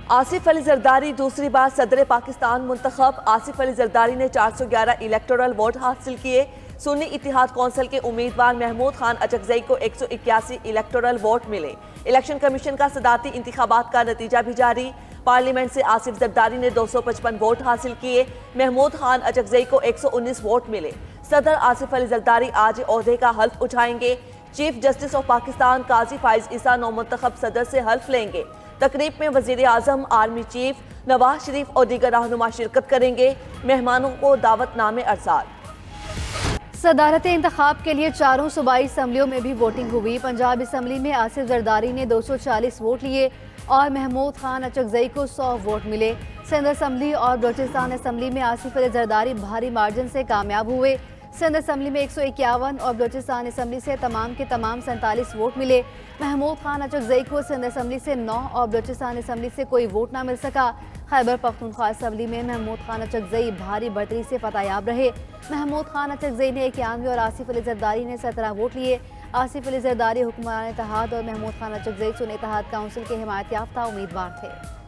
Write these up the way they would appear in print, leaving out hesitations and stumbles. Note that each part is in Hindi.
आसिफ अली जरदारी दूसरी बार सदर पाकिस्तान मुंतखब। आसिफ अली जरदारी ने 411 इलेक्टोरल वोट हासिल किए। सुन्नी इत्तेहाद कौंसिल के उम्मीदवार महमूद खान अचकजई को 181 इलेक्टोरल वोट मिले। इलेक्शन कमीशन का सदारती इंतखाबात का नतीजा भी जारी। पार्लियामेंट से आसिफ जरदारी ने 255 वोट हासिल किए। महमूद खान अचकजई को 119 वोट मिले। सदर आसिफ अली जरदारी आज ओहदे का हल्फ उठाएंगे। चीफ जस्टिस ऑफ पाकिस्तान काजी फाइज ईसा नौमुंतखब सदर से हल्फ लेंगे। तकरीब में वजीर आजम, आर्मी चीफ नवाज शरीफ और दीगर रहनुमा शिरकत करेंगे। मेहमानों को दावतनामे अरसाल। सदारत इंतखाब के लिए चारों सूबाई असम्बलियों में भी वोटिंग हुई। पंजाब असम्बली में आसिफ जरदारी ने 240 वोट लिए और महमूद खान अचकजई को 100 वोट मिले। सिंध असम्बली और बलूचिस्तान असम्बली में आसिफ अली जरदारी भारी मार्जिन से कामयाब हुए। सिंध असम्बली में 151 और बलूचिस्तान असम्बली से तमाम के तमाम 47 वोट मिले। महमूद खान अचकजई को सिंध असम्बली से 9 और बलूचिस्तान असम्बली से कोई वोट ना मिल सका। खैबर पख्तूनख्वा असम्बली में महमूद खान अचकजई भारी बढ़तरी से फतहयाब रहे। महमूद खान अचकजई ने 91 और आसिफ अली जरदारी ने 17 वोट लिए। आसिफ अली जरदारी हुक्मरान इत्तेहाद और महमूद खान अचकजई सुन्नी इत्तेहाद काउंसिल के हिमायत याफ्ता उम्मीदवार थे।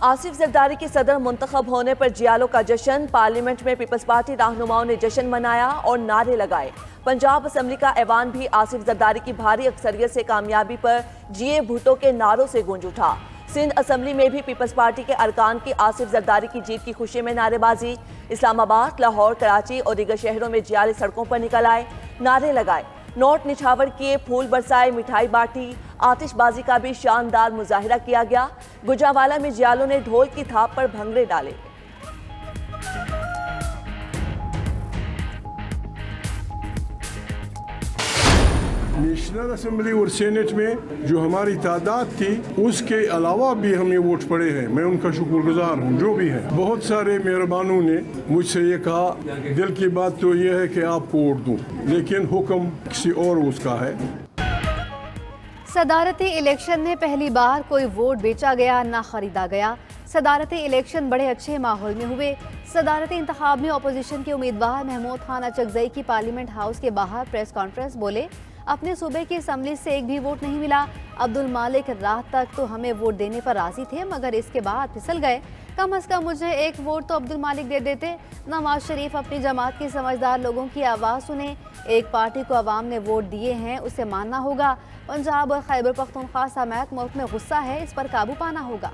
आसिफ जरदारी के सदर मुंतखब होने पर जियालों का जश्न। पार्लियामेंट में पीपल्स पार्टी रहनुमाओं ने जश्न मनाया और नारे लगाए। पंजाब असम्बली का ऐवान भी आसिफ जरदारी की भारी अक्सरियत से कामयाबी पर जिए भुट्टो के नारों से गूंज उठा। सिंध असम्बली में भी पीपल्स पार्टी के अरकान की आसिफ जरदारी की जीत की खुशी में नारेबाजी। इस्लामाबाद, लाहौर, कराची और दीगर शहरों में जियाले सड़कों पर निकल आए, नारे लगाए, नोट निछावर किए, फूल बरसाए, मिठाई बांटी। आतिशबाजी का भी शानदार मुजाहिरा किया गया। गुजरावाला में जियालों ने ढोल की थाप पर भंगड़े डाले। नेशनल असेंबली और सेनेट में जो हमारी तादाद थी उसके अलावा भी हमें वोट पड़े हैं। मैं उनका शुक्रगुजार हूँ जो भी है। बहुत सारे मेहरबानों ने मुझसे ये कहा, दिल की बात तो ये है कि आपको वोट दूं, लेकिन हुक्म किसी और उसका है। सदारती इलेक्शन में पहली बार कोई वोट बेचा गया ना खरीदा गया। सदारती इलेक्शन बड़े अच्छे माहौल में हुए। सदारती इंतखाब में अपोजिशन के उम्मीदवार महमूद खान अचकजई की पार्लियामेंट हाउस के बाहर प्रेस कॉन्फ्रेंस बोले, अपने सूबे की असम्बली से एक भी वोट नहीं मिला। अब्दुल मालिक रात तक तो हमें वोट देने पर राजी थे, मगर इसके बाद फिसल गए। कम से कम मुझे एक वोट तो अब्दुल मालिक दे देते। नवाज शरीफ अपनी जमात के समझदार लोगों की आवाज़ सुने। एक पार्टी को अवाम ने वोट दिए हैं, उसे मानना होगा। पंजाब और खैबर पख्तूनख्वा समेत मुल्क में गुस्सा है, इस पर काबू पाना होगा।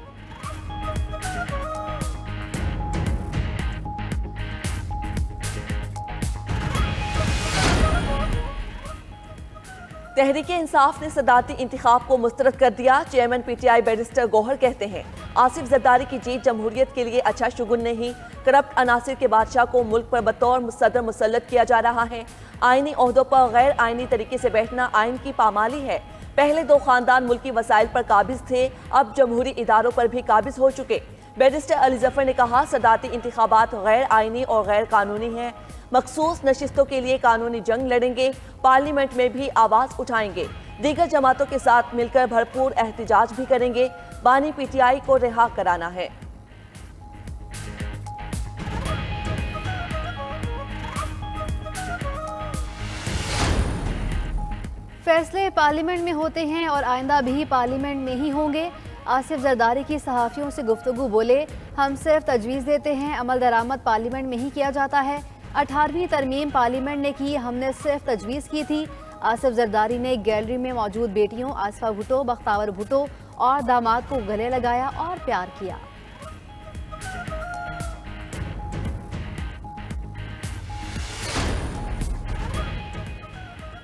तहरीके इंसाफ ने सदारती इंतखाब को मुस्तरद कर दिया। चेयरमैन पीटीआई बैरिस्टर गौहर कहते हैं, आसिफ जरदारी की जीत जमहूरियत के लिए अच्छा शुगुन नहीं। करप्ट अनासिर के बादशाह को मुल्क पर बतौर सदर मुसल्लत किया जा रहा है। आईनी ओहदों पर गैर आईनी तरीके से बैठना आइन की पामाली है। पहले दो खानदान मुल्की वसाइल पर काबिज थे, अब जमहूरी इदारों पर भी काबिज हो चुके। बैरिस्टर अली जफर ने कहा, सदारती इंतखाबात गैर आईनी और गैर कानूनी हैं। मखसूस नशिस्तों के लिए कानूनी जंग लड़ेंगे। पार्लियामेंट में भी आवाज़ उठाएंगे। दीगर जमातों के साथ मिलकर भरपूर एहतजाज भी करेंगे। बानी पीटीआई को रिहा कराना है। फैसले पार्लियामेंट में होते हैं और आइंदा भी पार्लियामेंट में ही होंगे। आसिफ जरदारी की सहाफ़ियों से गुफ्तगू बोले, हम सिर्फ तजवीज़ देते हैं, अमल दरामद पार्लियामेंट में ही किया जाता है। 18वीं तरमीम पार्लियामेंट ने की, हमने सिर्फ तजवीज़ की थी। आसिफ जरदारी ने गैलरी में मौजूद बेटियों आसफा भुट्टो, बख्तावर भुट्टो और दामाद को गले लगाया और प्यार किया।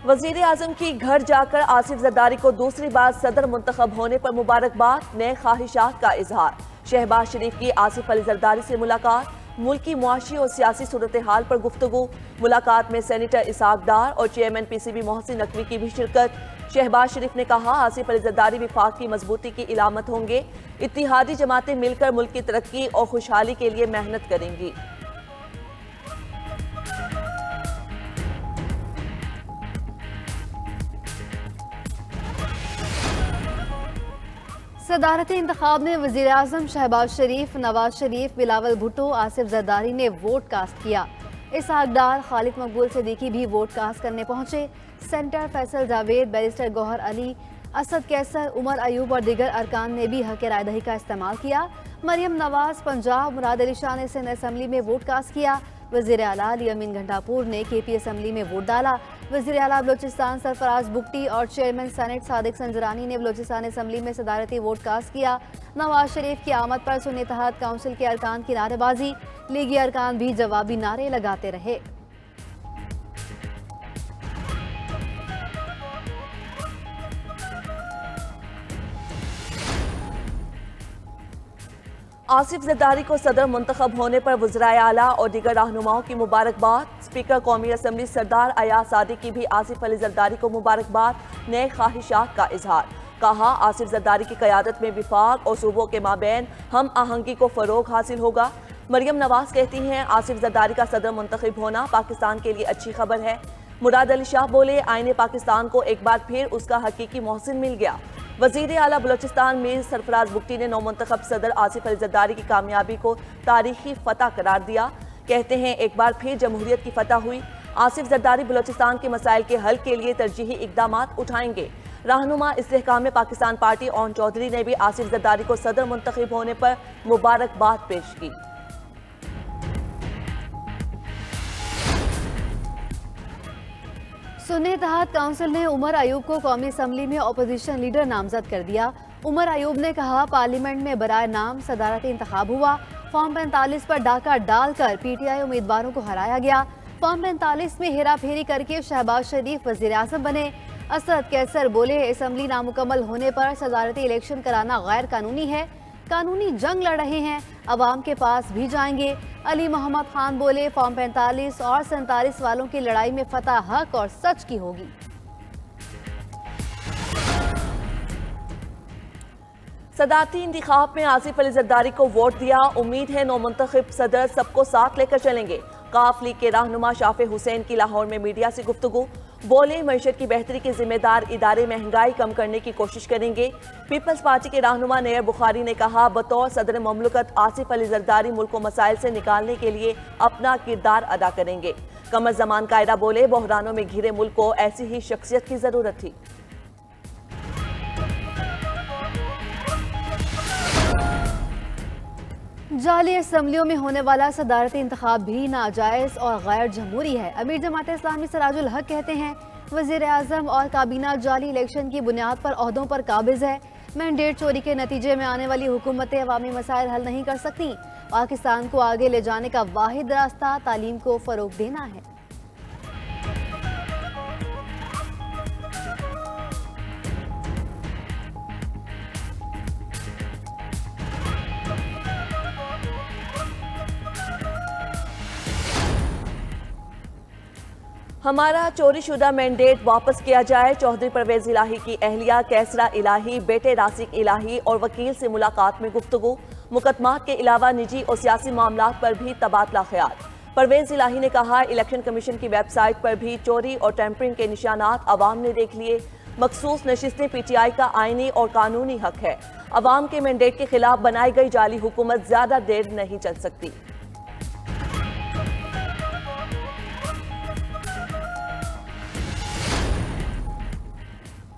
वजीर आजम की घर जाकर आसिफ जरदारी को दूसरी बार सदर मुंतखब होने पर मुबारकबाद, नए ख्वाहिशात का इजहार। शहबाज शरीफ की आसिफ अली जरदारी से मुलाकात, मुल्की मुआशी और सियासी सूरत हाल पर गुफ्तगू। मुलाकात में सेनेटर इसाक डार और चेयरमैन पीसीबी मोहसिन नकवी की भी शिरकत। शहबाज शरीफ ने कहा, आसिफ अली जरदारी विफाक की मजबूती की इलामत होंगे। इत्तिहादी जमातें मिलकर मुल्क की तरक्की और खुशहाली के लिए मेहनत करेंगी। सदारती इंतखाब में वज़ीर आज़म शहबाज शरीफ, नवाज शरीफ, बिलावल भुट्टो, आसिफ जरदारी ने वोट कास्ट किया। इसहाक डार, खालिद मकबूल सिद्दीकी भी वोट कास्ट करने पहुंचे। सेंटर फैसल जावेद, बैरिस्टर गौहर अली, असद कैसर, उमर अयूब और दीगर अरकान ने भी हक रायदही का इस्तेमाल किया। मरियम नवाज पंजाब, मुराद अली शाह ने सिंध असम्बली में वोट कास्ट किया। वज़ीर आला अली अमीन गंडापुर ने KP असम्बली में वोट डाला। वज़ीर आला बलोचिस्तान सरफराज बुगटी और चेयरमैन सेनेट सादिक संजरानी ने बलोचिस्तान असम्बली में सदारती वोट कास्ट किया। नवाज शरीफ की आमद पर सुन्नी इत्तेहाद काउंसिल के अरकान की नारेबाजी, लीगी अरकान भी जवाबी नारे लगाते रहे। आसिफ जरदारी को सदर मुंतखब होने पर वज़राए आला और दीगर रहनुमाओं की मुबारकबाद। स्पीकर कौमी असम्बली सरदार अयाज सादिक की भी आसिफ अली जरदारी को मुबारकबाद, नए ख्वाहिशात का इजहार। कहा, आसिफ जरदारी की क़यादत में विफाक और सूबों के माबैन हम आहंगी को फ़रोग हासिल होगा। मरियम नवाज कहती हैं, आसिफ जरदारी का सदर मुंतखब होना पाकिस्तान के लिए अच्छी खबर है। मुराद अली शाह बोले, आईने पाकिस्तान को एक बार फिर उसका हकीकी मोहसिन मिल गया। वज़ीर आला बलोचिस्तान मीर सरफराज बुगटी ने नौमुंतखब सदर आसिफ अली जरदारी की कामयाबी को तारीखी फतह करार दिया। कहते हैं, एक बार फिर जमहूरियत की फतह हुई। आसिफ जरदारी बलोचिस्तान के मसाइल के हल के लिए तरजीही इक़दामात उठाएंगे। रहनुमा इस्तेहकाम पाकिस्तान पार्टी ओन चौधरी ने भी आसिफ जरदारी को सदर मुंतखब होने पर मुबारकबाद पेश की। सुन्नी इत्तेहाद काउंसिल ने उमर अयूब को कौमी असम्बली में अपोजिशन लीडर नामजद कर दिया। उमर अयूब ने कहा, पार्लियामेंट में बराए नाम सदारती इंतखाब हुआ। फॉर्म 45 पर डाका डालकर PTI उम्मीदवारों को हराया गया। फॉर्म 45 में हेरा फेरी करके शहबाज शरीफ वज़ीर आज़म बने। असद कैसर बोले, असम्बली नामुकम्मल होने पर सदारती इलेक्शन कराना गैर कानूनी है। कानूनी जंग लड़ रहे हैं, अवाम के पास भी जाएंगे। अली मोहम्मद खान बोले, फॉर्म 45 और 47 वालों की लड़ाई में फतह हक और सच की होगी। सदारती इंतखाब में आसिफ अली जरदारी को वोट दिया। उम्मीद है नौमुंतखब सदर सबको साथ लेकर चलेंगे। काफ लीग के रहनुमा शाफे हुसैन की लाहौर में मीडिया से गुफ्तगू। बोले, मईशत की बेहतरी के जिम्मेदार इदारे महंगाई कम करने की कोशिश करेंगे। पीपल्स पार्टी के रहनुमा नैयब बुखारी ने कहा, बतौर सदर ममलकत आसिफ अली जरदारी मुल्क को मसाइल से निकालने के लिए अपना किरदार अदा करेंगे। कमर जमान कायदा बोले, बहरानों में घिरे मुल्क को ऐसी ही शख्सियत की जरूरत थी। जाली असम्बलियों में होने वाला सदारती इंतखाब भी नाजायज़ और गैर जमहूरी है। अमीर जमात इस्लामी सराजुल हक कहते हैं, वज़ीर आज़म और काबीना जाली इलेक्शन की बुनियाद पर ओहदों पर काबिज है। मैंडेट चोरी के नतीजे में आने वाली हुकूमतें अवामी मसाइल हल नहीं कर सकती। पाकिस्तान को आगे ले जाने का वाहिद रास्ता तालीम को फ़रोग देना है। हमारा चोरीशुदा मैंडेट वापस किया जाए। चौधरी परवेज इलाही की अहलिया कैसरा इलाही, बेटे रासिक इलाही और वकील से मुलाकात में गुफ्तगू। मुकदमात के अलावा निजी और सियासी मामलात पर भी तबादला ख्याल। परवेज इलाही ने कहा, इलेक्शन कमीशन की वेबसाइट पर भी चोरी और टैंपरिंग के निशानात अवाम ने देख लिए। मखसूस नशिस्तें PTI का आईनी और कानूनी हक है। अवाम के मैंडेट के खिलाफ बनाई गई जाली हुकूमत ज्यादा देर नहीं चल सकती।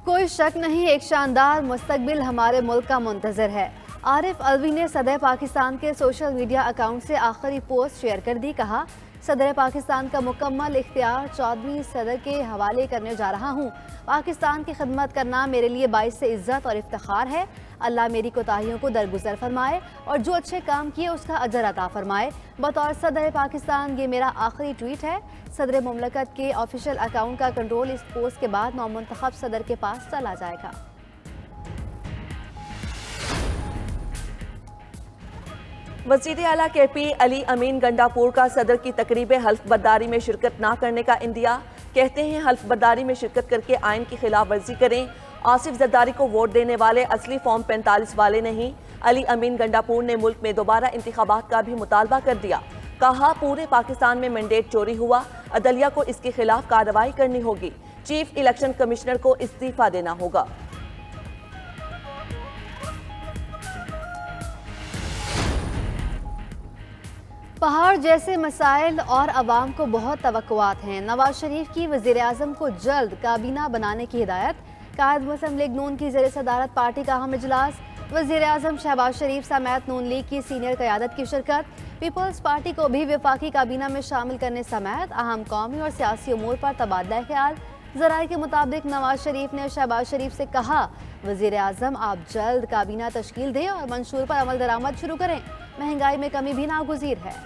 कोई शक नहीं, एक शानदार मुस्तकबिल हमारे मुल्क का मुंतजर है। आरिफ अलवी ने सदर पाकिस्तान के सोशल मीडिया अकाउंट से आखिरी पोस्ट शेयर कर दी। कहा, सदर पाकिस्तान का मुकम्मल इख्तियार 14वीं सदर के हवाले करने जा रहा हूँ। पाकिस्तान की खिदमत करना मेरे लिए बाइस से इज्जत और इफ्तिखार है। अल्लाह मेरी कोताहियों को दरगुजर फरमाए और जो अच्छे काम किए उसका अजर अता फरमाए। बतौर सदर पाकिस्तान ये मेरा आखिरी ट्वीट है। सदर मुमलकत के ऑफिशियल अकाउंट का कंट्रोल इस पोस्ट के बाद नौमुंतखब सदर के पास चला जाएगा। वज़ीर आला KP अली अमीन गंडापुर का सदर की तकरीब हल्फ बर्दारी में शिरकत न करने का इंदिया। कहते हैं, हल्फ बर्दारी में शिरकत करके आइन की खिलाफ वर्जी करें। आसिफ जरदारी को वोट देने वाले असली फॉर्म 45 वाले नहीं। अली अमीन गंडापुर ने मुल्क में दोबारा इंतखाबात का भी मुतालबा कर दिया। कहा, पूरे पाकिस्तान में मैंडेट चोरी हुआ, अदलिया को इसके खिलाफ कार्रवाई करनी होगी। चीफ इलेक्शन कमिश्नर को इस्तीफा देना होगा। पहाड़ जैसे मसाइल और अवाम को बहुत तवक्कुआत हैं। नवाज शरीफ की वज़ीर-ए-आज़म को जल्द काबीना बनाने की हिदायत। कायद मुस्लिम लीग नून की ज़ेर सदारत पार्टी का अहम इजलास। वज़ीर-ए-आज़म शहबाज शरीफ समेत नून लीग की सीनियर क़यादत की शिरकत। पीपल्स पार्टी को भी वफाकी काबीना में शामिल करने समेत अहम कौमी और सियासी उमूर पर तबादला ख्याल। ज़राए के मुताबिक नवाज शरीफ ने शहबाज शरीफ से कहा, वज़ीर-ए-आज़म आप जल्द काबीना तश्कील दें और मंशूर पर अमल दरामद शुरू करें। महंगाई में कमी भी नागुज़ीर है।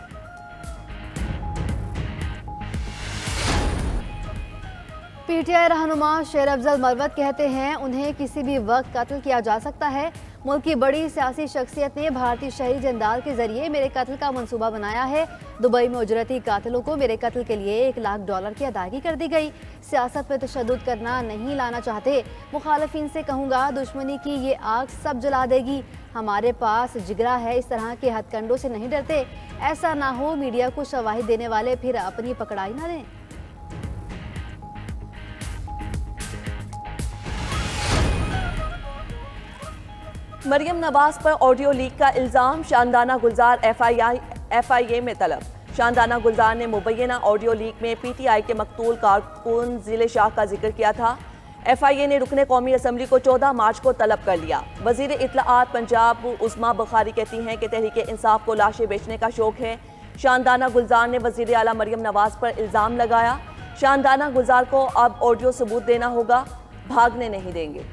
पीटीआई रहनुमा शेर अफजल मरवत कहते हैं उन्हें किसी भी वक्त कत्ल किया जा सकता है। मुल्क की बड़ी सियासी शख्सियत ने भारतीय शहरी जंदाल के जरिए मेरे कत्ल का मंसूबा बनाया है। दुबई में उजरती कातिलों को मेरे कत्ल के लिए $1 लाख की अदायगी कर दी गई। सियासत में तशद्दुद करना नहीं लाना चाहते। मुखालफिन से कहूँगा दुश्मनी की ये आग सब जला देगी। हमारे पास जिगरा है, इस तरह के हथकंडों से नहीं डरते। ऐसा ना हो मीडिया को शवाहिद देने वाले फिर अपनी पकड़ाई ना दें। मरियम नवाज पर ऑडियो लीक का इल्जाम। शानदाना गुलजार FIA में तलब। शानदाना गुलजार ने मुबैना ऑडियो लीक में PTI के मकतूल कारकुन जिले शाह का जिक्र किया था। FIA ने रुकने कौमी असम्बली को 14 मार्च को तलब कर लिया। वजीर इत्तलाआत पंजाब उस्मा बुखारी कहती हैं कि तहरीक इंसाफ को लाशें बेचने का शौक है। शानदाना गुलजार ने वजीर आला मरियम नवाज पर इल्जाम लगाया। शानदाना गुलजार को अब ऑडियो सबूत देना होगा, भागने नहीं देंगे।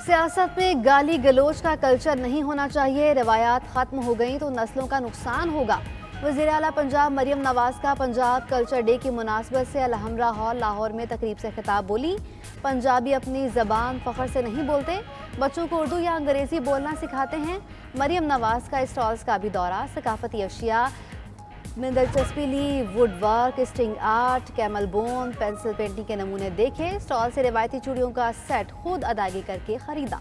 सियासत में गाली गलोच का कल्चर नहीं होना चाहिए। रवायात खत्म हो गई तो नस्लों का नुकसान होगा। वज़ीर आला पंजाब मरियम नवाज का पंजाब कल्चर डे की मुनासबत से अलहमरा हॉल लाहौर में तकरीब से खिताब बोली। पंजाबी अपनी ज़बान फ़ख्र से नहीं बोलते, बच्चों को उर्दू या अंग्रेज़ी बोलना सिखाते हैं। मरियम नवाज का स्टॉल्स का भी दौरा। सकाफती अशिया में दिलचस्पी ली। Wood work, string art, camel bone, pencil painting के नमूने देखे। स्टॉल से रिवायती चूड़ियों का सेट खुद अदायगी करके खरीदा।